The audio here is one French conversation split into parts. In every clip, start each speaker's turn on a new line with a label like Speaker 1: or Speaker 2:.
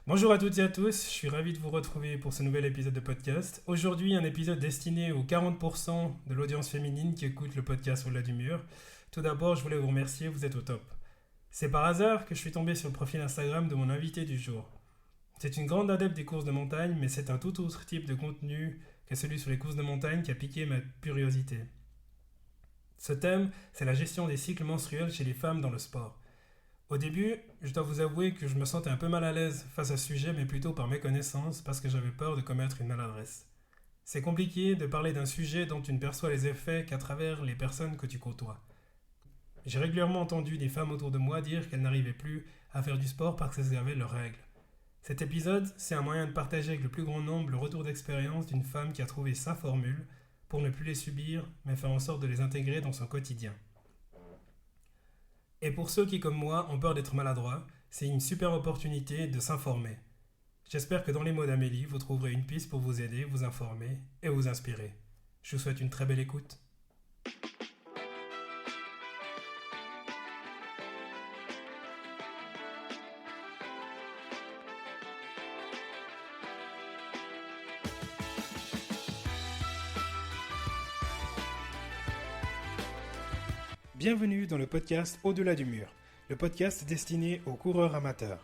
Speaker 1: Bonjour à toutes et à tous, je suis ravi de vous retrouver pour ce nouvel épisode de podcast. Aujourd'hui, un épisode destiné aux 40% de l'audience féminine qui écoute le podcast Au-delà du mur. Tout d'abord, je voulais vous remercier, vous êtes au top. C'est par hasard que je suis tombé sur le profil Instagram de mon invité du jour. C'est une grande adepte des courses de montagne, mais c'est un tout autre type de contenu que celui sur les courses de montagne qui a piqué ma curiosité. Ce thème, c'est la gestion des cycles menstruels chez les femmes dans le sport. Au début, je dois vous avouer que je me sentais un peu mal à l'aise face à ce sujet, mais plutôt par méconnaissance, parce que j'avais peur de commettre une maladresse. C'est compliqué de parler d'un sujet dont tu ne perçois les effets qu'à travers les personnes que tu côtoies. J'ai régulièrement entendu des femmes autour de moi dire qu'elles n'arrivaient plus à faire du sport parce qu'elles avaient leurs règles. Cet épisode, c'est un moyen de partager avec le plus grand nombre le retour d'expérience d'une femme qui a trouvé sa formule pour ne plus les subir, mais faire en sorte de les intégrer dans son quotidien. Et pour ceux qui, comme moi, ont peur d'être maladroits, c'est une super opportunité de s'informer. J'espère que dans les mots d'Amélie, vous trouverez une piste pour vous aider, vous informer et vous inspirer. Je vous souhaite une très belle écoute. Bienvenue dans le podcast Au-delà du mur, le podcast destiné aux coureurs amateurs.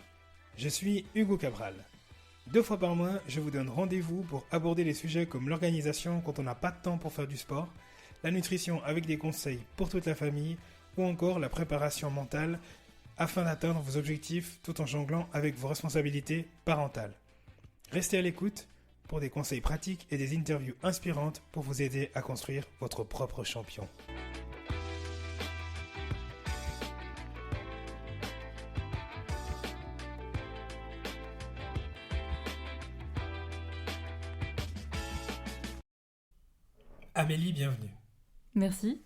Speaker 1: Je suis Hugo Cabral. 2 fois par mois, je vous donne rendez-vous pour aborder les sujets comme l'organisation quand on n'a pas de temps pour faire du sport, la nutrition avec des conseils pour toute la famille ou encore la préparation mentale afin d'atteindre vos objectifs tout en jonglant avec vos responsabilités parentales. Restez à l'écoute pour des conseils pratiques et des interviews inspirantes pour vous aider à construire votre propre champion. Amélie, bienvenue.
Speaker 2: Merci.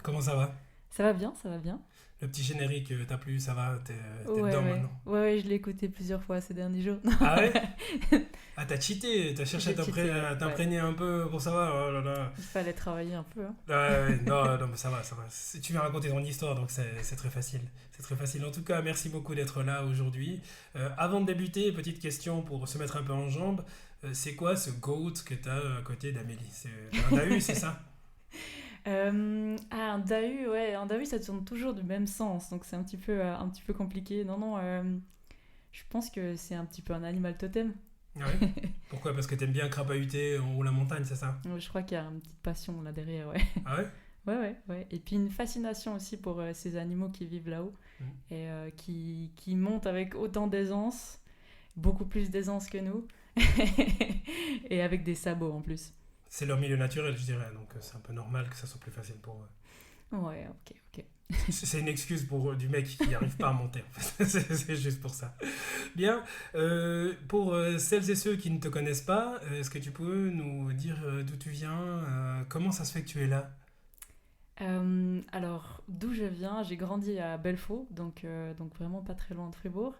Speaker 1: Comment ça va?
Speaker 2: Ça va bien, ça va bien.
Speaker 1: Le petit générique, t'as plu, ça va, t'es
Speaker 2: Ouais,
Speaker 1: dedans
Speaker 2: ouais.
Speaker 1: maintenant.
Speaker 2: Ouais, je l'ai écouté plusieurs fois ces derniers jours.
Speaker 1: Ah ouais? Ah, t'as cheaté, t'as cherché
Speaker 2: J'ai cheaté,
Speaker 1: à
Speaker 2: ouais.
Speaker 1: t'imprégner un peu pour savoir, oh là là.
Speaker 2: Il fallait travailler un peu, hein.
Speaker 1: Ouais, non, non, mais ça va, ça va. Tu viens raconter ton histoire, donc c'est très facile. C'est très facile. En tout cas, merci beaucoup d'être là aujourd'hui. Avant de débuter, petite question pour se mettre un peu en jambes. C'est quoi ce GOAT que t'as à côté d'Amélie? C'est un DAU, c'est ça?
Speaker 2: Un DAU, ouais, un DAU ça tourne toujours du même sens, donc c'est un petit peu compliqué. Non, je pense que c'est un petit peu un animal totem.
Speaker 1: Ah ouais? Pourquoi? Parce que t'aimes bien crapahuter en haut la montagne, c'est ça?
Speaker 2: Je crois qu'il y a une petite passion là derrière, ouais.
Speaker 1: Ah ouais?
Speaker 2: Ouais. Et puis une fascination aussi pour ces animaux qui vivent là-haut
Speaker 1: Mhm.
Speaker 2: et qui montent avec autant d'aisance, beaucoup plus d'aisance que nous, et avec des sabots en plus.
Speaker 1: C'est leur milieu naturel, je dirais, donc c'est un peu normal que ça soit plus facile pour eux.
Speaker 2: Ouais, ok.
Speaker 1: C'est une excuse pour du mec qui n'arrive pas à monter. En fait. C'est juste pour ça. Bien. Pour celles et ceux qui ne te connaissent pas, est-ce que tu peux nous dire d'où tu viens, comment ça se fait que tu es là?
Speaker 2: Alors, d'où je viens, j'ai grandi à Belfaux, donc vraiment pas très loin de Fribourg.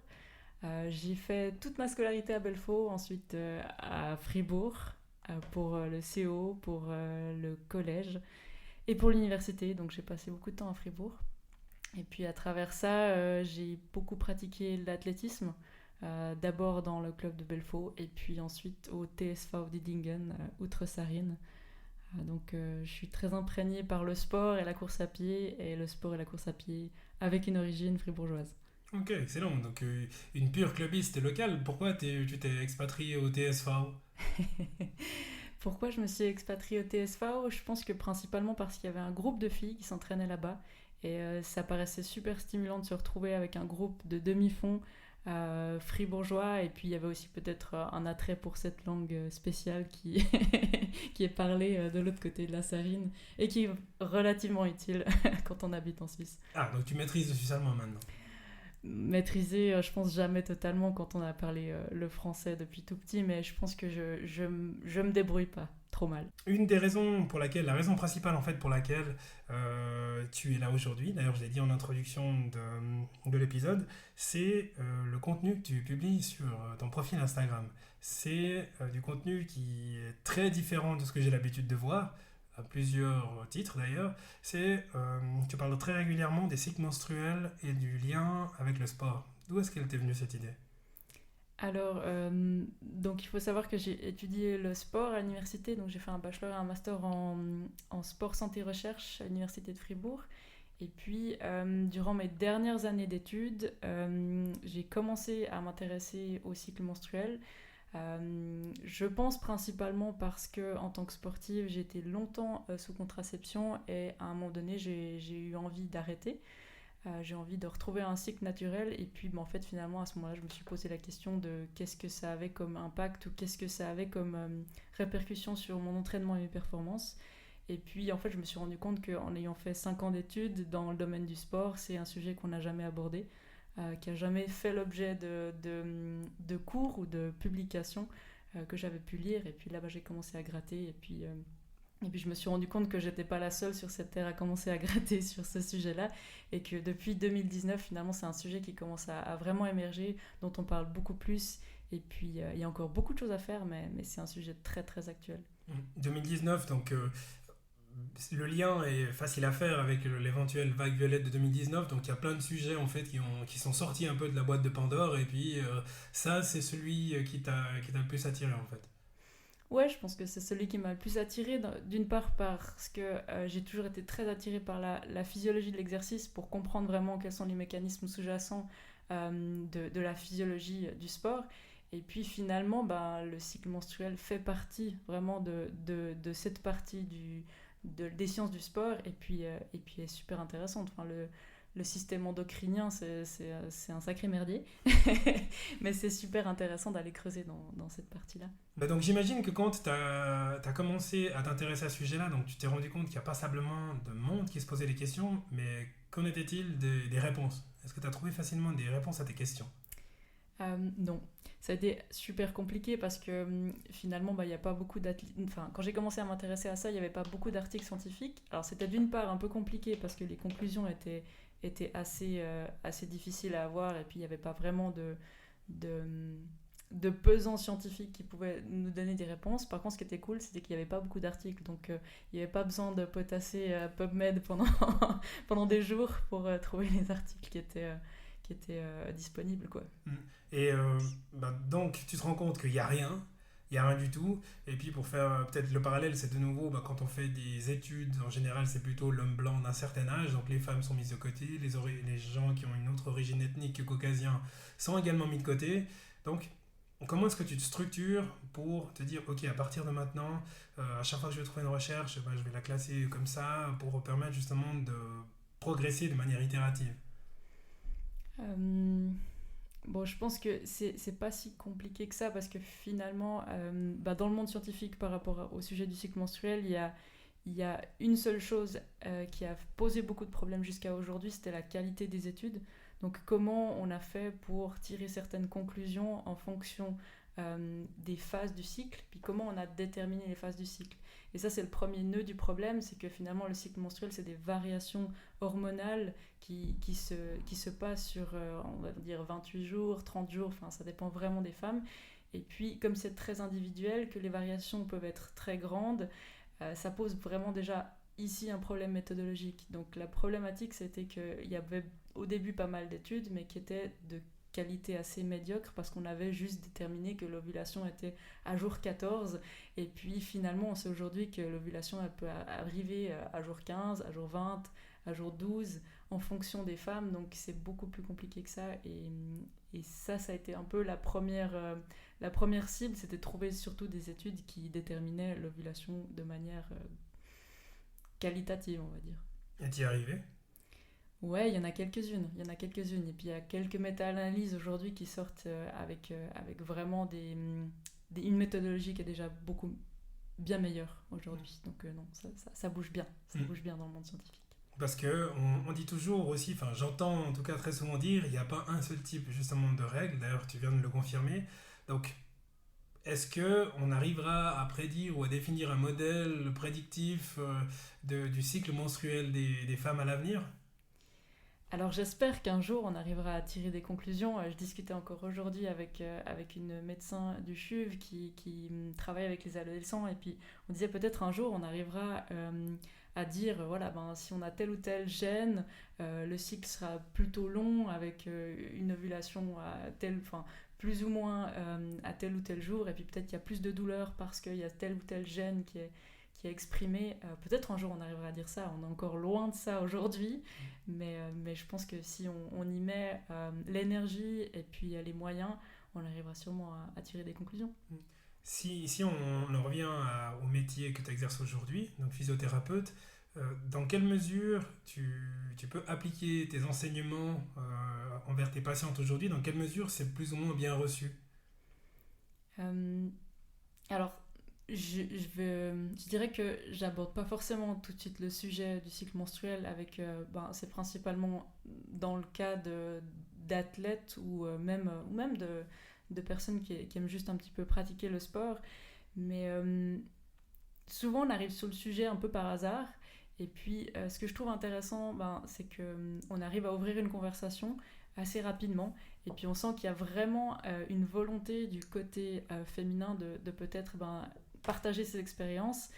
Speaker 2: J'ai fait toute ma scolarité à Belfaux, ensuite à Fribourg pour le CO, pour le collège et pour l'université. Donc j'ai passé beaucoup de temps à Fribourg. Et puis à travers ça, j'ai beaucoup pratiqué l'athlétisme. D'abord dans le club de Belfaux et puis ensuite au TSV Didingen, Outre-Sarine. Je suis très imprégnée par le sport et la course à pied, et le sport et la course à pied avec une origine fribourgeoise.
Speaker 1: Ok, excellent. Donc une pure clubiste locale. Pourquoi tu t'es expatrié au TSV?
Speaker 2: Pourquoi je me suis expatriée au TSV? Je pense que principalement parce qu'il y avait un groupe de filles qui s'entraînaient là-bas, et ça paraissait super stimulant de se retrouver avec un groupe de demi-fond fribourgeois, et puis il y avait aussi peut-être un attrait pour cette langue spéciale qui, qui est parlée de l'autre côté de la Sarine et qui est relativement utile quand on habite en Suisse.
Speaker 1: Ah, donc tu maîtrises le suisse allemand maintenant.
Speaker 2: Maîtriser, je pense jamais totalement quand on a parlé le français depuis tout petit, mais je pense que je me débrouille pas trop mal.
Speaker 1: Une des raisons pour laquelle, la raison principale en fait pour laquelle tu es là aujourd'hui, d'ailleurs je l'ai dit en introduction de l'épisode, c'est le contenu que tu publies sur ton profil Instagram. C'est du contenu qui est très différent de ce que j'ai l'habitude de voir, à plusieurs titres d'ailleurs. Tu parles très régulièrement des cycles menstruels et du lien avec le sport. D'où est-ce qu'elle t'est venue cette idée?
Speaker 2: Alors, donc il faut savoir que j'ai étudié le sport à l'université, donc j'ai fait un bachelor et un master en sport santé recherche à l'université de Fribourg. Et puis, durant mes dernières années d'études, j'ai commencé à m'intéresser au cycle menstruel. Je pense principalement parce que, en tant que sportive, j'ai été longtemps sous contraception et à un moment donné, j'ai eu envie d'arrêter. J'ai envie de retrouver un cycle naturel et puis en fait finalement à ce moment-là je me suis posé la question de qu'est-ce que ça avait comme impact ou qu'est-ce que ça avait comme répercussion sur mon entraînement et mes performances. Et puis en fait je me suis rendu compte qu'en ayant fait 5 ans d'études dans le domaine du sport, c'est un sujet qu'on n'a jamais abordé, qui n'a jamais fait l'objet de cours ou de publications que j'avais pu lire. Et puis là j'ai commencé à gratter et puis je me suis rendu compte que j'étais pas la seule sur cette terre à commencer à gratter sur ce sujet-là et que depuis 2019 finalement c'est un sujet qui commence à vraiment émerger, dont on parle beaucoup plus et puis il y a encore beaucoup de choses à faire mais c'est un sujet très très actuel.
Speaker 1: 2019, donc le lien est facile à faire avec l'éventuelle vague violette de 2019, donc il y a plein de sujets en fait qui sont sortis un peu de la boîte de Pandore et puis ça c'est celui qui t'a le plus attiré en fait.
Speaker 2: Ouais, je pense que c'est celui qui m'a le plus attirée, d'une part parce que j'ai toujours été très attirée par la physiologie de l'exercice pour comprendre vraiment quels sont les mécanismes sous-jacents de la physiologie du sport. Et puis finalement, ben, le cycle menstruel fait partie vraiment de cette partie des sciences du sport et puis est super intéressante. Enfin, le système endocrinien, c'est un sacré merdier. Mais c'est super intéressant d'aller creuser dans cette partie-là.
Speaker 1: Bah donc j'imagine que quand tu as commencé à t'intéresser à ce sujet-là, donc tu t'es rendu compte qu'il y a pas simplement de monde qui se posait des questions, mais qu'en était-il des réponses? Est-ce que tu as trouvé facilement des réponses à tes questions?
Speaker 2: Non, ça a été super compliqué parce que finalement, bah, il n'y a pas beaucoup d'articles. Enfin, quand j'ai commencé à m'intéresser à ça, il n'y avait pas beaucoup d'articles scientifiques. Alors, c'était d'une part un peu compliqué parce que les conclusions étaient assez difficiles à avoir et puis il n'y avait pas vraiment de, de pesant scientifique qui pouvait nous donner des réponses. Par contre, ce qui était cool, c'était qu'il n'y avait pas beaucoup d'articles. Donc, il n'y avait pas besoin de potasser PubMed pendant des jours pour trouver les articles qui étaient disponibles, quoi.
Speaker 1: Mm. Et bah, donc tu te rends compte qu'il n'y a rien, il n'y a rien du tout. Et puis pour faire peut-être le parallèle, c'est de nouveau bah, quand on fait des études, en général c'est plutôt l'homme blanc d'un certain âge, donc les femmes sont mises de côté, les gens qui ont une autre origine ethnique que caucasien sont également mis de côté. Donc comment est-ce que tu te structures pour te dire, ok, à partir de maintenant, à chaque fois que je vais trouver une recherche, bah, je vais la classer comme ça pour permettre justement de progresser de manière itérative.
Speaker 2: Euh, Bon, je pense que c'est pas si compliqué que ça parce que finalement, bah, dans le monde scientifique par rapport au sujet du cycle menstruel, il y a une seule chose qui a posé beaucoup de problèmes jusqu'à aujourd'hui, c'était la qualité des études. Donc comment on a fait pour tirer certaines conclusions en fonction des phases du cycle, puis comment on a déterminé les phases du cycle. Et ça, c'est le premier nœud du problème, c'est que finalement le cycle menstruel, c'est des variations hormonales qui se passent sur, on va dire, 28 jours, 30 jours, enfin ça dépend vraiment des femmes. Et puis, comme c'est très individuel, que les variations peuvent être très grandes, ça pose vraiment déjà ici un problème méthodologique. Donc la problématique, c'était qu'il y avait au début pas mal d'études, mais qui étaient de qualité assez médiocre parce qu'on avait juste déterminé que l'ovulation était à jour 14 et puis finalement on sait aujourd'hui que l'ovulation elle peut arriver à jour 15, à jour 20, à jour 12 en fonction des femmes, donc c'est beaucoup plus compliqué que ça et ça a été un peu la première cible, c'était de trouver surtout des études qui déterminaient l'ovulation de manière qualitative, on va dire.
Speaker 1: Et t'y es arrivé?
Speaker 2: Ouais, il y en a quelques-unes. Il y en a quelques-unes. Et puis il y a quelques méta-analyses aujourd'hui qui sortent avec vraiment une méthodologie qui est déjà beaucoup bien meilleure aujourd'hui. Donc non, ça bouge bien. Ça
Speaker 1: Mm.
Speaker 2: bouge bien dans le monde scientifique.
Speaker 1: Parce que on dit toujours aussi, enfin j'entends en tout cas très souvent dire, il n'y a pas un seul type justement de règle, d'ailleurs tu viens de le confirmer. Donc est-ce que on arrivera à prédire ou à définir un modèle prédictif du cycle menstruel des femmes à l'avenir?
Speaker 2: Alors j'espère qu'un jour on arrivera à tirer des conclusions. Je discutais encore aujourd'hui avec une médecin du CHUV qui travaille avec les adolescents et puis on disait peut-être un jour on arrivera à dire voilà ben, si on a tel ou tel gène, le cycle sera plutôt long avec une ovulation à tel, enfin plus ou moins à tel ou tel jour, et puis peut-être qu'il y a plus de douleur parce qu'il y a tel ou tel gène qui est exprimé. Peut-être un jour on arrivera à dire ça, on est encore loin de ça aujourd'hui, mais je pense que si on y met l'énergie et puis les moyens, on arrivera sûrement à tirer des conclusions.
Speaker 1: Si on en revient au métier que tu exerces aujourd'hui, donc physiothérapeute, dans quelle mesure tu peux appliquer tes enseignements envers tes patientes aujourd'hui? Dans quelle mesure c'est plus ou moins bien reçu?
Speaker 2: Alors, je dirais que j'aborde pas forcément tout de suite le sujet du cycle menstruel c'est principalement dans le cas d'athlètes ou même de personnes qui aiment juste un petit peu pratiquer le sport. Mais souvent on arrive sur le sujet un peu par hasard. Et puis ce que je trouve intéressant, c'est qu'on arrive à ouvrir une conversation assez rapidement. Et puis on sent qu'il y a vraiment une volonté du côté féminin de peut-être partager ses expériences.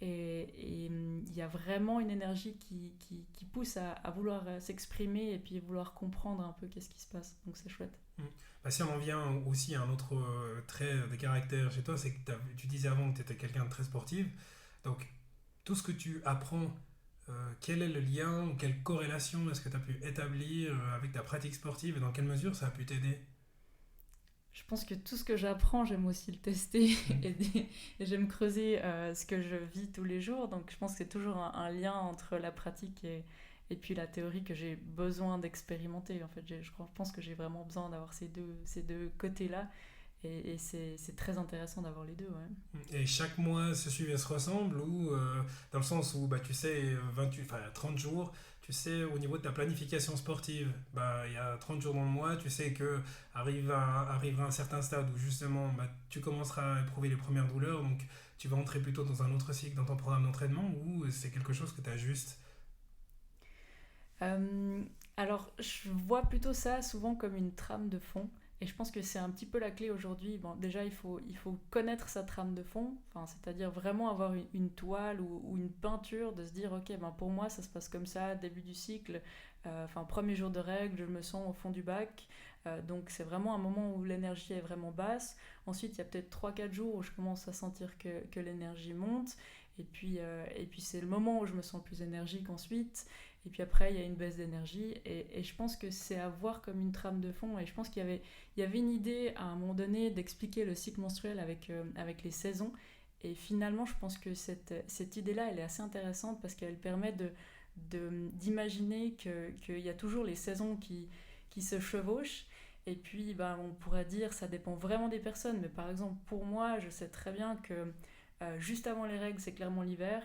Speaker 2: Et il y a vraiment une énergie qui pousse à vouloir s'exprimer et puis vouloir comprendre un peu qu'est-ce qui se passe. Donc c'est chouette.
Speaker 1: Si on en vient aussi à un autre trait de caractère chez toi, c'est que tu disais avant que tu étais quelqu'un de très sportif. Donc tout ce que tu apprends, quel est le lien ou quelle corrélation est-ce que tu as pu établir avec ta pratique sportive et dans quelle mesure ça a pu t'aider?
Speaker 2: Je pense que tout ce que j'apprends, j'aime aussi le tester et j'aime creuser ce que je vis tous les jours. Donc je pense que c'est toujours un lien entre la pratique et puis la théorie que j'ai besoin d'expérimenter. En fait, je pense que j'ai vraiment besoin d'avoir ces deux côtés-là. Et c'est très intéressant d'avoir les deux. Ouais.
Speaker 1: Et chaque mois se suit et se ressemble ou dans le sens où tu sais 30 jours, tu sais au niveau de ta planification sportive, il y a 30 jours dans le mois, tu sais que arrivera un certain stade où justement tu commenceras à éprouver les premières douleurs, donc tu vas entrer plutôt dans un autre cycle dans ton programme d'entraînement ou c'est quelque chose que tu ajustes?
Speaker 2: Alors, je vois plutôt ça souvent comme une trame de fond. Et je pense que c'est un petit peu la clé aujourd'hui. Déjà, il faut connaître sa trame de fond, c'est-à-dire vraiment avoir une toile ou une peinture, de se dire, ok, pour moi, ça se passe comme ça, début du cycle, premier jour de règle, je me sens au fond du bac. Donc, c'est vraiment un moment où l'énergie est vraiment basse. Ensuite, il y a peut-être 3-4 jours où je commence à sentir que l'énergie monte. Et puis c'est le moment où je me sens plus énergique ensuite. Et puis après, il y a une baisse d'énergie. Et je pense que c'est à voir comme une trame de fond. Et je pense qu'il y avait une idée à un moment donné d'expliquer le cycle menstruel avec les saisons. Et finalement, je pense que cette idée-là, elle est assez intéressante parce qu'elle permet d'imaginer qu'il y a toujours les saisons qui se chevauchent. Et puis, on pourrait dire, ça dépend vraiment des personnes. Mais par exemple, pour moi, je sais très bien que juste avant les règles, c'est clairement l'hiver.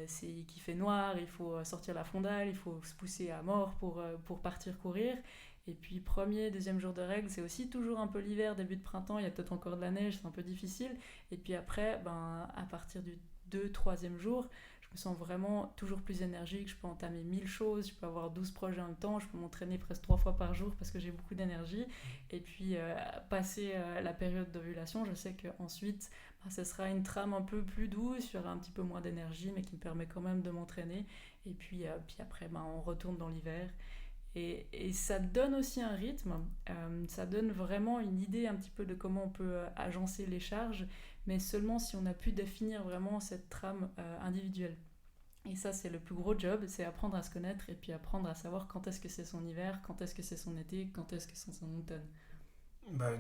Speaker 2: C'est qu'il fait noir, il faut sortir la fondale, il faut se pousser à mort pour partir courir. Et puis premier, deuxième jour de règle, c'est aussi toujours un peu l'hiver, début de printemps, il y a peut-être encore de la neige, c'est un peu difficile. Et puis après, à partir du 2-3e jour, je me sens vraiment toujours plus énergique, je peux entamer 1000 choses, je peux avoir 12 projets en même temps, je peux m'entraîner presque 3 fois par jour parce que j'ai beaucoup d'énergie. Et puis passer la période d'ovulation, je sais qu'ensuite ce sera une trame un peu plus douce, il y aura un petit peu moins d'énergie mais qui me permet quand même de m'entraîner. Et puis après on retourne dans l'hiver. Et ça donne aussi un rythme, ça donne vraiment une idée un petit peu de comment on peut agencer les charges, mais seulement si on a pu définir vraiment cette trame individuelle. Et ça, c'est le plus gros job, c'est apprendre à se connaître et puis apprendre à savoir quand est-ce que c'est son hiver, quand est-ce que c'est son été, quand est-ce que c'est son automne.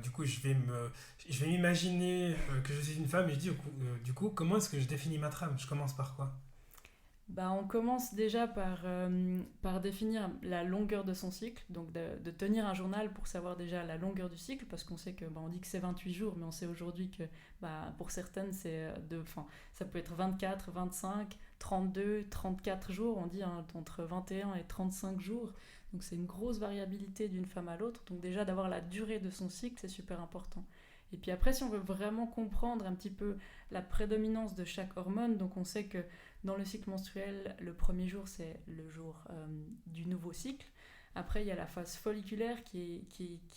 Speaker 1: Du coup, je vais m'imaginer que je suis une femme et je dis, du coup, comment est-ce que je définis ma trame? Je commence par quoi?
Speaker 2: On commence déjà par définir la longueur de son cycle, donc de tenir un journal pour savoir déjà la longueur du cycle, parce qu'on sait que on dit que c'est 28 jours, mais on sait aujourd'hui que pour certaines ça peut être 24, 25, 32, 34 jours, on dit entre 21 et 35 jours. Donc c'est une grosse variabilité d'une femme à l'autre. Donc déjà d'avoir la durée de son cycle, c'est super important. Et puis après, si on veut vraiment comprendre un petit peu la prédominance de chaque hormone, donc on sait que dans le cycle menstruel, le premier jour, c'est le jour du nouveau cycle. Après, il y a la phase folliculaire qui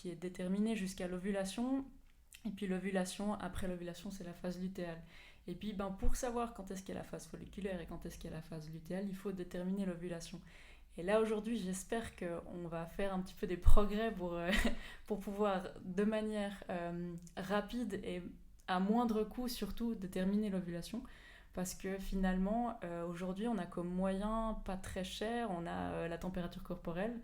Speaker 2: est déterminée jusqu'à l'ovulation. Et puis l'ovulation, après l'ovulation, c'est la phase lutéale. Et puis pour savoir quand est-ce qu'il y a la phase folliculaire et quand est-ce qu'il y a la phase lutéale, il faut déterminer l'ovulation. Et là, aujourd'hui, j'espère qu'on va faire un petit peu des progrès pour pouvoir, de manière rapide et à moindre coût, surtout, déterminer l'ovulation. Parce que finalement, aujourd'hui, on a comme moyen pas très cher, on a la température corporelle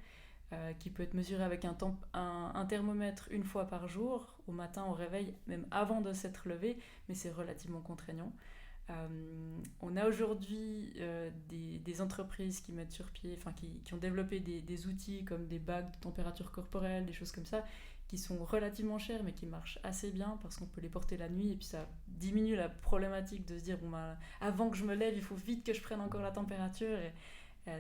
Speaker 2: qui peut être mesurée avec un thermomètre une fois par jour, au matin au réveil, même avant de s'être levé, mais c'est relativement contraignant. On a aujourd'hui des entreprises qui mettent sur pied, enfin qui ont développé des outils comme des bagues de température corporelle, des choses comme ça, qui sont relativement chères mais qui marchent assez bien parce qu'on peut les porter la nuit et puis ça diminue la problématique de se dire bon bah, avant que je me lève il faut vite que je prenne encore la température et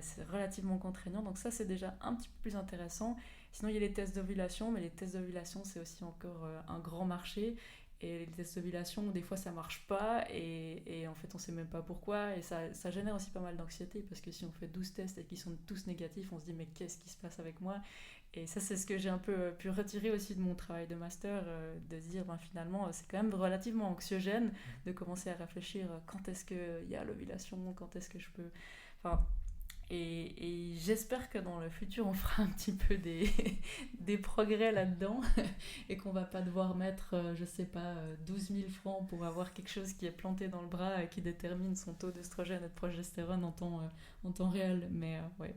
Speaker 2: c'est relativement contraignant, donc ça c'est déjà un petit peu plus intéressant. Sinon il y a les tests d'ovulation, mais les tests d'ovulation c'est aussi encore un grand marché. Et les tests d'ovulation, des fois ça marche pas et en fait on sait même pas pourquoi et ça génère aussi pas mal d'anxiété parce que si on fait 12 tests et qu'ils sont tous négatifs, on se dit mais qu'est-ce qui se passe avec moi? Et ça c'est ce que j'ai un peu pu retirer aussi de mon travail de master, de se dire ben, finalement c'est quand même relativement anxiogène de commencer à réfléchir quand est-ce qu'il y a l'ovulation, quand est-ce que je peux... Enfin, et j'espère que dans le futur, on fera un petit peu des progrès là-dedans et qu'on va pas devoir mettre, je sais pas, 12 000 francs pour avoir quelque chose qui est planté dans le bras et qui détermine son taux d'œstrogène et de progestérone en temps réel. Mais ouais,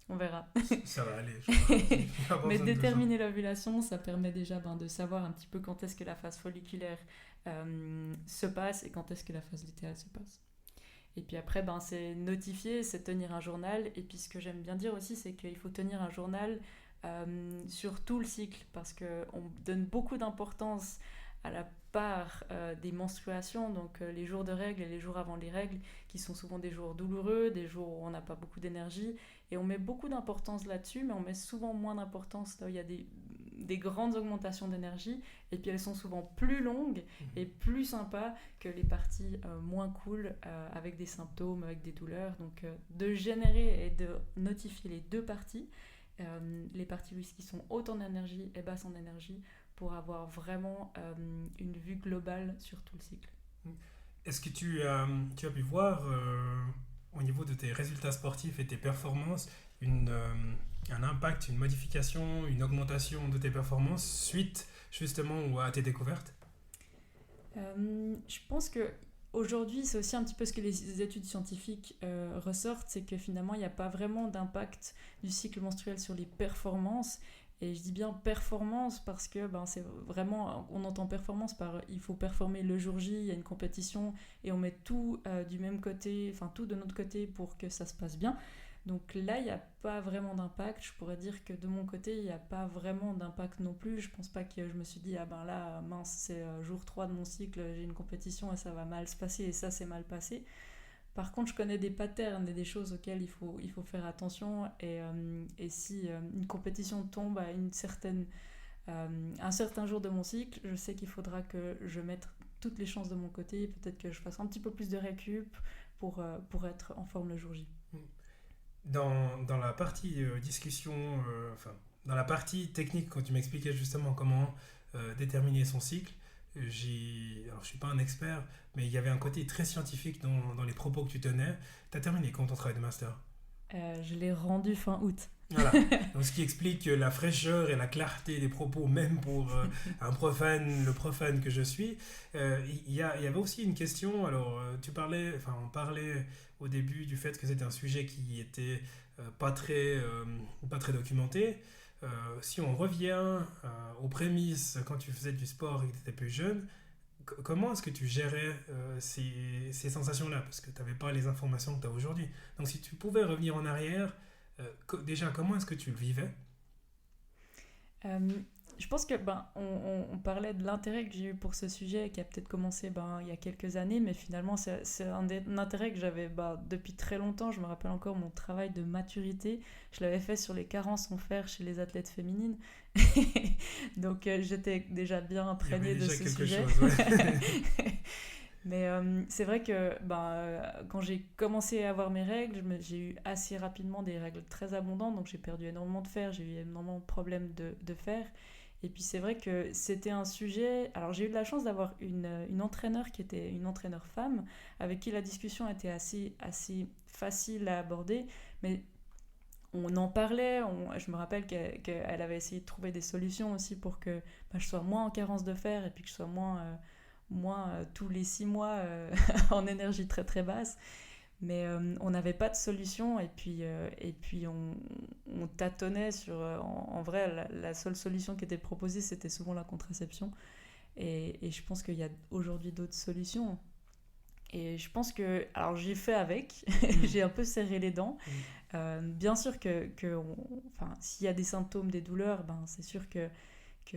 Speaker 2: on verra.
Speaker 1: Ça va aller, je crois.
Speaker 2: Mais déterminer l'ovulation, ça permet déjà de savoir un petit peu quand est-ce que la phase folliculaire se passe et quand est-ce que la phase lutéale se passe. Et puis après, c'est notifier, c'est tenir un journal. Et puis ce que j'aime bien dire aussi, c'est qu'il faut tenir un journal sur tout le cycle, parce qu'on donne beaucoup d'importance à la part des menstruations, donc les jours de règles et les jours avant les règles, qui sont souvent des jours douloureux, des jours où on n'a pas beaucoup d'énergie. Et on met beaucoup d'importance là-dessus, mais on met souvent moins d'importance là où il y a des grandes augmentations d'énergie, et puis elles sont souvent plus longues et plus sympas que les parties moins cool avec des symptômes, avec des douleurs. Donc de générer et de notifier les deux parties, les parties qui sont hautes en énergie et basses en énergie, pour avoir vraiment une vue globale sur tout le cycle.
Speaker 1: Est-ce que tu as pu voir au niveau de tes résultats sportifs et tes performances un impact, une modification, une augmentation de tes performances suite justement à tes découvertes?
Speaker 2: Je pense que aujourd'hui, c'est aussi un petit peu ce que les études scientifiques ressortent, c'est que finalement, il n'y a pas vraiment d'impact du cycle menstruel sur les performances. Et je dis bien performance parce que c'est vraiment, on entend performance par il faut performer le jour J, il y a une compétition et on met tout du même côté, enfin tout de notre côté pour que ça se passe bien. Donc là, il n'y a pas vraiment d'impact. Je pourrais dire que de mon côté, il n'y a pas vraiment d'impact non plus. Je pense pas que je me suis dit, ah ben là, mince, c'est jour 3 de mon cycle, j'ai une compétition et ça va mal se passer et ça s'est mal passé. Par contre, je connais des patterns et des choses auxquelles il faut faire attention. Et si une compétition tombe à un certain jour de mon cycle, je sais qu'il faudra que je mette toutes les chances de mon côté. Peut-être que je fasse un petit peu plus de récup pour être en forme le jour J.
Speaker 1: Dans la partie discussion, dans la partie technique, quand tu m'expliquais justement comment déterminer son cycle, alors je suis pas un expert, mais il y avait un côté très scientifique dans les propos que tu tenais. Tu as terminé quand ton travail de master?
Speaker 2: Je l'ai rendu fin août.
Speaker 1: Voilà. Donc, ce qui explique la fraîcheur et la clarté des propos, même pour le profane que je suis. Il y avait aussi une question. Alors, on parlait au début du fait que c'était un sujet qui était pas très documenté. Si on revient aux prémices quand tu faisais du sport et que tu étais plus jeune, comment est-ce que tu gérais ces sensations-là? Parce que tu n'avais pas les informations que tu as aujourd'hui. Donc, si tu pouvais revenir en arrière, déjà, comment est-ce que tu le vivais?
Speaker 2: Je pense que on parlait de l'intérêt que j'ai eu pour ce sujet qui a peut-être commencé il y a quelques années, mais finalement c'est un intérêt que j'avais depuis très longtemps. Je me rappelle encore mon travail de maturité, je l'avais fait sur les carences en fer chez les athlètes féminines. Donc j'étais déjà bien imprégnée de ce sujet.
Speaker 1: Chose, ouais.
Speaker 2: Mais c'est vrai que quand j'ai commencé à avoir mes règles, j'ai eu assez rapidement des règles très abondantes, donc j'ai perdu énormément de fer, j'ai eu énormément de problèmes de fer. Et puis c'est vrai que c'était un sujet... Alors j'ai eu de la chance d'avoir une entraîneur qui était une entraîneur femme, avec qui la discussion était assez facile à aborder, mais on en parlait, je me rappelle qu'elle avait essayé de trouver des solutions aussi pour que je sois moins en carence de fer et puis que je sois moins tous les 6 mois en énergie très très basse. Mais on n'avait pas de solution et puis on tâtonnait sur... en vrai, la seule solution qui était proposée, c'était souvent la contraception. Et je pense qu'il y a aujourd'hui d'autres solutions. Et je pense que... Alors j'ai fait avec, j'ai un peu serré les dents. Bien sûr s'il y a des symptômes, des douleurs, c'est sûr que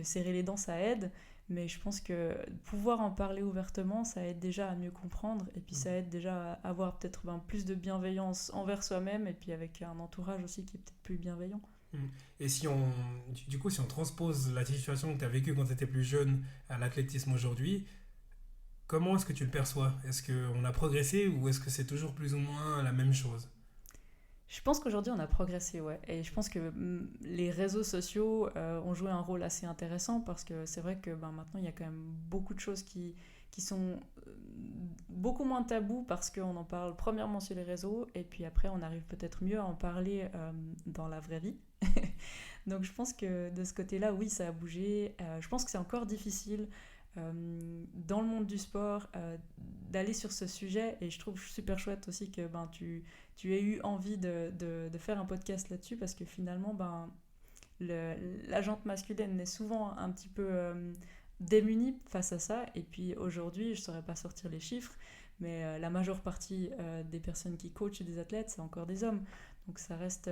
Speaker 2: serrer les dents, ça aide. Mais je pense que pouvoir en parler ouvertement, ça aide déjà à mieux comprendre. Et puis ça aide déjà à avoir peut-être plus de bienveillance envers soi-même et puis avec un entourage aussi qui est peut-être plus bienveillant.
Speaker 1: Et si on transpose la situation que tu as vécue quand tu étais plus jeune à l'athlétisme aujourd'hui, comment est-ce que tu le perçois? Est-ce qu'on a progressé ou est-ce que c'est toujours plus ou moins la même chose?
Speaker 2: Je pense qu'aujourd'hui, on a progressé, ouais. Et je pense que les réseaux sociaux ont joué un rôle assez intéressant parce que c'est vrai que maintenant, il y a quand même beaucoup de choses qui sont beaucoup moins tabous parce qu'on en parle premièrement sur les réseaux et puis après, on arrive peut-être mieux à en parler dans la vraie vie. Donc, je pense que de ce côté-là, oui, ça a bougé. Je pense que c'est encore difficile dans le monde du sport d'aller sur ce sujet et je trouve super chouette aussi que tu aies eu envie de faire un podcast là-dessus parce que finalement la jante masculine est souvent un petit peu démunie face à ça et puis aujourd'hui je ne saurais pas sortir les chiffres mais la majeure partie des personnes qui coachent des athlètes c'est encore des hommes donc ça reste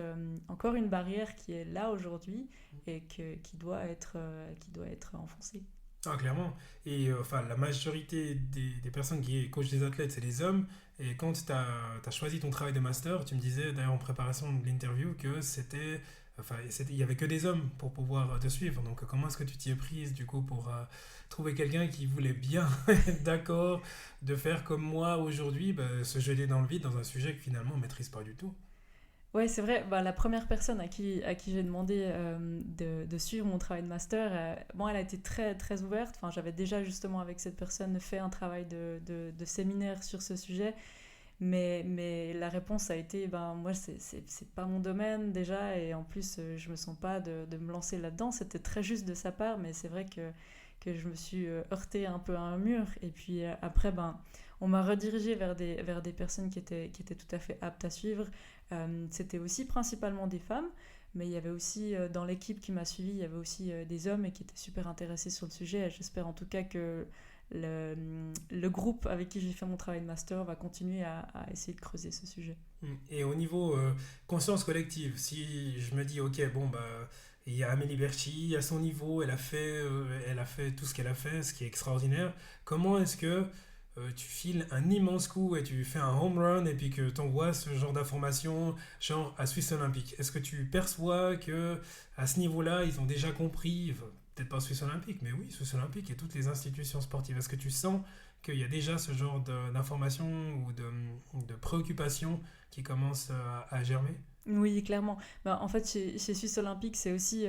Speaker 2: encore une barrière qui est là aujourd'hui et qui doit être enfoncée.
Speaker 1: Ah, clairement. Et la majorité des personnes qui coachent des athlètes, c'est des hommes. Et quand tu as choisi ton travail de master, tu me disais d'ailleurs en préparation de l'interview que il y avait que des hommes pour pouvoir te suivre. Donc comment est-ce que tu t'y es prise du coup pour trouver quelqu'un qui voulait bien être d'accord de faire comme moi aujourd'hui, se jeter dans le vide dans un sujet que finalement on ne maîtrise pas du tout?
Speaker 2: Ouais, c'est vrai. La première personne à qui j'ai demandé de suivre mon travail de master, elle a été très, très ouverte. Enfin, j'avais déjà justement avec cette personne fait un travail de séminaire sur ce sujet. Mais la réponse a été, moi, c'est pas mon domaine déjà. Et en plus, je me sens pas de me lancer là-dedans. C'était très juste de sa part, mais c'est vrai que je me suis heurtée un peu à un mur. Et puis après, on m'a redirigée vers des personnes qui étaient tout à fait aptes à suivre. C'était aussi principalement des femmes, mais il y avait aussi dans l'équipe qui m'a suivie, il y avait aussi des hommes et qui étaient super intéressés sur le sujet. Et j'espère en tout cas que le groupe avec qui j'ai fait mon travail de master va continuer à essayer de creuser ce sujet.
Speaker 1: Et au niveau conscience collective, si je me dis, ok, il y a Amélie Berchi, à son niveau, elle a fait tout ce qu'elle a fait, ce qui est extraordinaire. Comment est-ce que tu files un immense coup et tu fais un home run et puis que tu envoies ce genre d'informations, genre à Suisse Olympique? Est-ce que tu perçois que à ce niveau-là, ils ont déjà compris, peut-être pas Suisse Olympique, mais oui, Suisse Olympique et toutes les institutions sportives, est-ce que tu sens qu'il y a déjà ce genre d'informations ou de préoccupations qui commencent à germer?
Speaker 2: Oui, clairement. En fait, chez Suisse Olympique, c'est aussi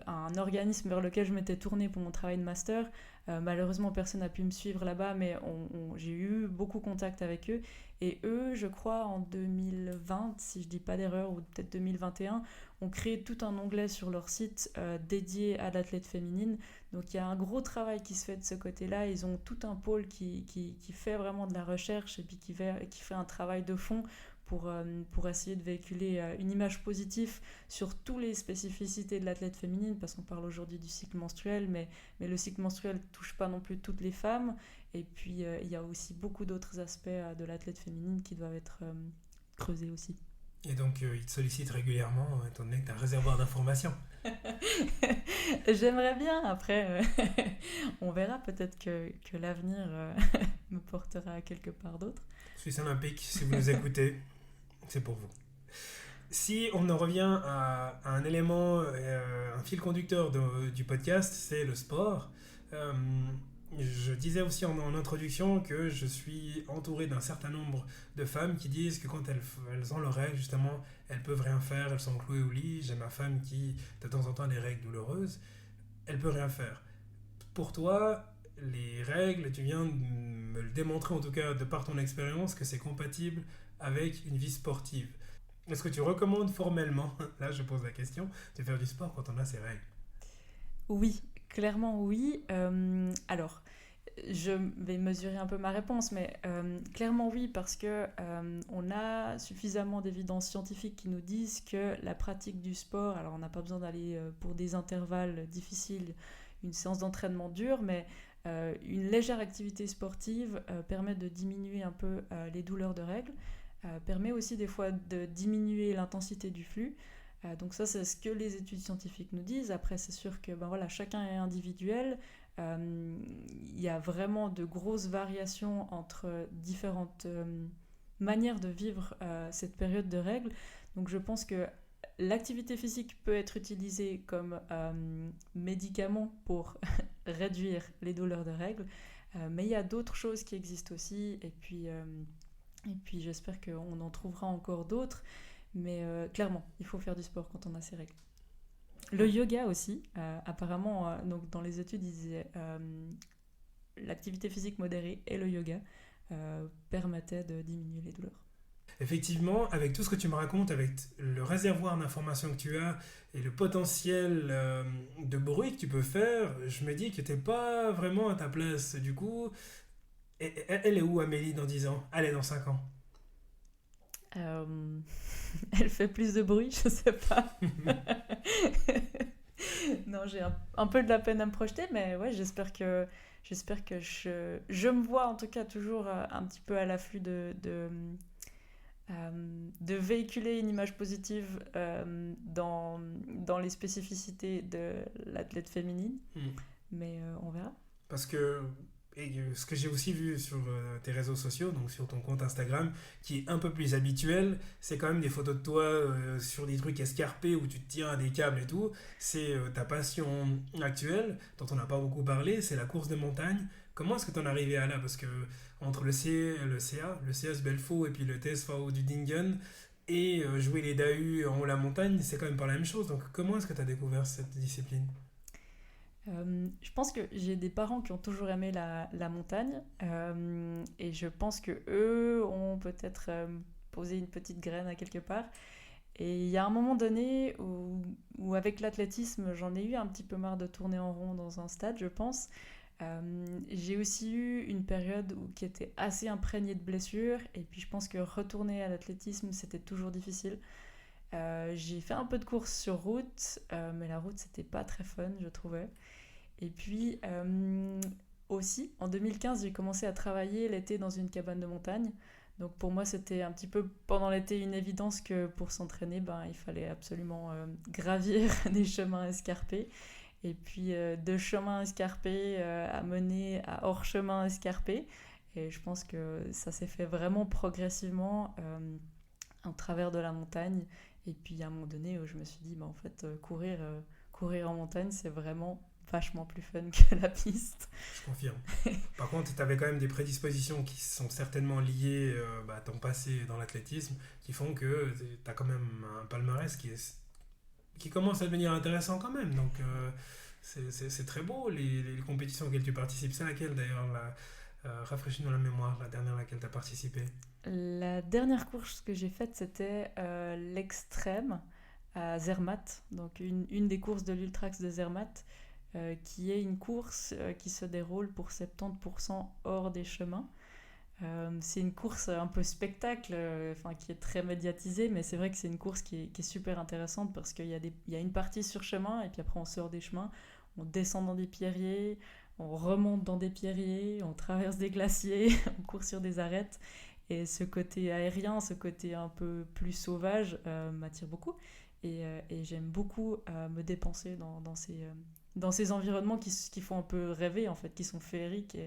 Speaker 2: un organisme vers lequel je m'étais tournée pour mon travail de master. Malheureusement, personne n'a pu me suivre là-bas, mais j'ai eu beaucoup contact avec eux. Et eux, je crois, en 2020, si je dis pas d'erreur, ou peut-être 2021, ont créé tout un onglet sur leur site dédié à l'athlète féminine. Donc il y a un gros travail qui se fait de ce côté-là. Ils ont tout un pôle qui fait vraiment de la recherche et puis qui fait un travail de fond pour essayer de véhiculer une image positive sur toutes les spécificités de l'athlète féminine, parce qu'on parle aujourd'hui du cycle menstruel, mais le cycle menstruel ne touche pas non plus toutes les femmes. Et puis, il y a aussi beaucoup d'autres aspects de l'athlète féminine qui doivent être creusés aussi.
Speaker 1: Et donc, ils te sollicitent régulièrement, étant donné que tu as un réservoir d'informations.
Speaker 2: J'aimerais bien, après, on verra, peut-être que l'avenir me portera quelque part d'autre.
Speaker 1: Suisse Olympique, si vous nous écoutez, c'est pour vous. Si on en revient à un élément, un fil conducteur du podcast, c'est le sport. Je disais aussi en introduction que je suis entouré d'un certain nombre de femmes qui disent que quand elles ont leurs règles, justement, elles peuvent rien faire, elles sont clouées au lit. J'ai ma femme qui, de temps en temps, a des règles douloureuses. Elle peut rien faire. Pour toi, les règles, tu viens de me le démontrer, en tout cas, de par ton expérience, que c'est compatible avec une vie sportive. Est-ce que tu recommandes formellement, là je pose la question, de faire du sport quand on a ses règles?
Speaker 2: Oui, clairement oui. Alors, je vais mesurer un peu ma réponse, mais clairement oui, parce que on a suffisamment d'évidences scientifiques qui nous disent que la pratique du sport, alors on n'a pas besoin d'aller pour des intervalles difficiles, une séance d'entraînement dure, mais une légère activité sportive permet de diminuer un peu les douleurs de règles, permet aussi des fois de diminuer l'intensité du flux. Donc ça, c'est ce que les études scientifiques nous disent. Après, c'est sûr que ben voilà, chacun est individuel. Il y a vraiment de grosses variations entre différentes manières de vivre cette période de règles. Donc je pense que l'activité physique peut être utilisée comme médicament pour réduire les douleurs de règles, mais il y a d'autres choses qui existent aussi, et puis j'espère qu'on en trouvera encore d'autres, mais clairement, il faut faire du sport quand on a ces règles. Le yoga aussi, apparemment, donc dans les études, ils disaient l'activité physique modérée et le yoga permettaient de diminuer les douleurs.
Speaker 1: Effectivement, avec tout ce que tu me racontes, avec le réservoir d'informations que tu as et le potentiel de bruit que tu peux faire, je me dis que tu n'es pas vraiment à ta place. Du coup, elle est où Amélie dans 10 ans? Elle est dans 5 ans.
Speaker 2: Elle fait plus de bruit, je sais pas. Non, j'ai un peu de la peine à me projeter, mais ouais, j'espère que je me vois en tout cas toujours un petit peu à l'afflux de véhiculer une image positive dans les spécificités de l'athlète féminine. Mais on verra.
Speaker 1: Parce que ce que j'ai aussi vu sur tes réseaux sociaux, donc sur ton compte Instagram, qui est un peu plus habituel, c'est quand même des photos de toi sur des trucs escarpés où tu te tiens à des câbles et tout. C'est ta passion actuelle, dont on n'a pas beaucoup parlé, c'est la course de montagne. Comment est-ce que tu en es arrivé à là? Parce que entre le CS Belfaux et puis le TSV du Dingen, et jouer les DAU en haut la montagne, c'est quand même pas la même chose. Donc comment est-ce que tu as découvert cette discipline?
Speaker 2: Je pense que j'ai des parents qui ont toujours aimé la montagne, et je pense que eux ont peut-être posé une petite graine à quelque part. Et il y a un moment donné où avec l'athlétisme, j'en ai eu un petit peu marre de tourner en rond dans un stade, je pense. J'ai aussi eu une période qui était assez imprégnée de blessures, et puis je pense que retourner à l'athlétisme, c'était toujours difficile. J'ai fait un peu de course sur route, mais la route, c'était pas très fun, je trouvais. Et puis aussi, en 2015, j'ai commencé à travailler l'été dans une cabane de montagne. Donc pour moi, c'était un petit peu pendant l'été une évidence que pour s'entraîner, ben, il fallait absolument gravir des chemins escarpés. Et puis de chemins escarpés à mener à hors chemin escarpé. Et je pense que ça s'est fait vraiment progressivement en travers de la montagne. Et puis à un moment donné où je me suis dit, bah, en fait, courir en montagne, c'est vraiment vachement plus fun que la piste.
Speaker 1: Je confirme. Par contre, tu avais quand même des prédispositions qui sont certainement liées à ton passé dans l'athlétisme, qui font que tu as quand même un palmarès qui commence à devenir intéressant quand même. Donc c'est très beau les compétitions auxquelles tu participes. C'est laquelle d'ailleurs rafraîchis-nous la mémoire, la dernière à laquelle tu as participé?
Speaker 2: La dernière course que j'ai faite, c'était l'extrême à Zermatt, donc une des courses de l'Ultrax de Zermatt, qui est une course qui se déroule pour 70% hors des chemins. C'est une course un peu spectacle, qui est très médiatisée, mais c'est vrai que c'est une course qui est super intéressante parce qu'il y a une partie sur chemin, et puis après on sort des chemins, on descend dans des pierriers, on remonte dans des pierriers, on traverse des glaciers, on court sur des arêtes. Et ce côté aérien, ce côté un peu plus sauvage m'attire beaucoup. Et j'aime beaucoup me dépenser dans ces environnements qui font un peu rêver, en fait, qui sont féeriques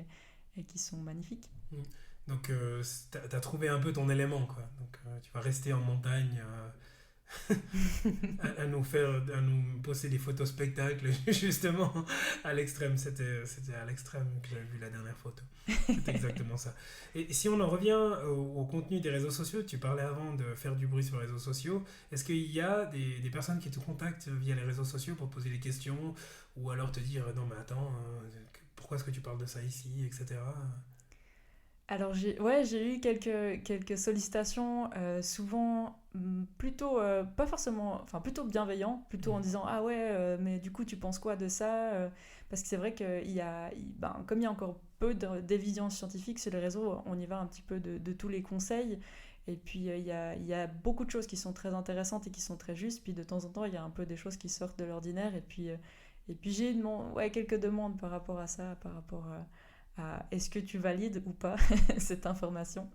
Speaker 2: et qui sont magnifiques.
Speaker 1: Donc, t'as trouvé un peu ton élément, quoi. Donc, tu vas rester en montagne à nous poster des photos spectacles, justement, à l'extrême. C'était à l'extrême que j'avais vu la dernière photo. C'est exactement ça. Et si on en revient au contenu des réseaux sociaux, tu parlais avant de faire du bruit sur les réseaux sociaux. Est-ce qu'il y a des personnes qui te contactent via les réseaux sociaux pour poser des questions ou alors te dire non mais attends, pourquoi est-ce que tu parles de ça ici, etc.
Speaker 2: Alors j'ai eu quelques sollicitations, souvent plutôt, pas forcément, enfin plutôt bienveillants, plutôt en
Speaker 1: Mm.
Speaker 2: disant ah ouais, mais du coup tu penses quoi de ça? Parce que c'est vrai que comme il y a encore peu d'évidence scientifique sur les réseaux, on y va un petit peu de tous les conseils. Et puis il y a beaucoup de choses qui sont très intéressantes et qui sont très justes. Puis de temps en temps, il y a un peu des choses qui sortent de l'ordinaire. Et puis j'ai ouais, quelques demandes par rapport à ça, par rapport à est-ce que tu valides ou pas cette information.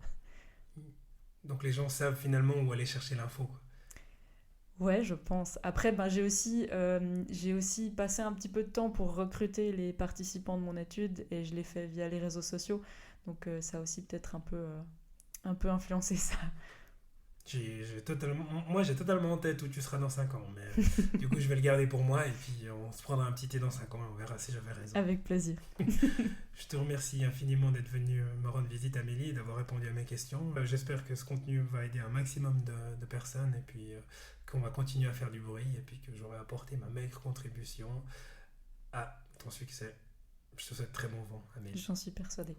Speaker 1: Donc les gens savent finalement où aller chercher l'info, quoi.
Speaker 2: Ouais, je pense. Après, ben, j'ai aussi passé un petit peu de temps pour recruter les participants de mon étude et je l'ai fait via les réseaux sociaux. Donc ça a aussi peut-être un peu influencé ça.
Speaker 1: J'ai totalement en tête où tu seras dans 5 ans, mais du coup je vais le garder pour moi et puis on se prendra un petit thé dans 5 ans et on verra si j'avais raison.
Speaker 2: Avec plaisir.
Speaker 1: Je te remercie infiniment d'être venu me rendre visite, Amélie, et d'avoir répondu à mes questions. J'espère que ce contenu va aider un maximum de personnes et puis qu'on va continuer à faire du bruit et puis que j'aurai apporté ma maigre contribution à ton succès. Je te souhaite très bon vent, Amélie.
Speaker 2: J'en suis persuadée.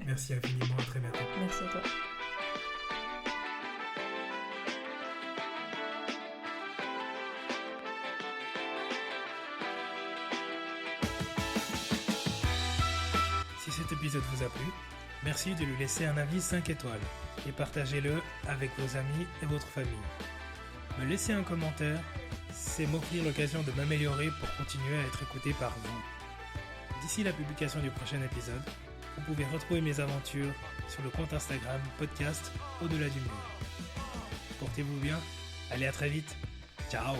Speaker 1: Merci infiniment, à très bientôt.
Speaker 2: Merci à toi.
Speaker 1: Si cet épisode vous a plu, merci de lui laisser un avis 5 étoiles et partagez-le avec vos amis et votre famille. Me laisser un commentaire, c'est m'offrir l'occasion de m'améliorer pour continuer à être écouté par vous. D'ici la publication du prochain épisode, vous pouvez retrouver mes aventures sur le compte Instagram podcast Au-delà du mur. Portez-vous bien, allez à très vite, ciao!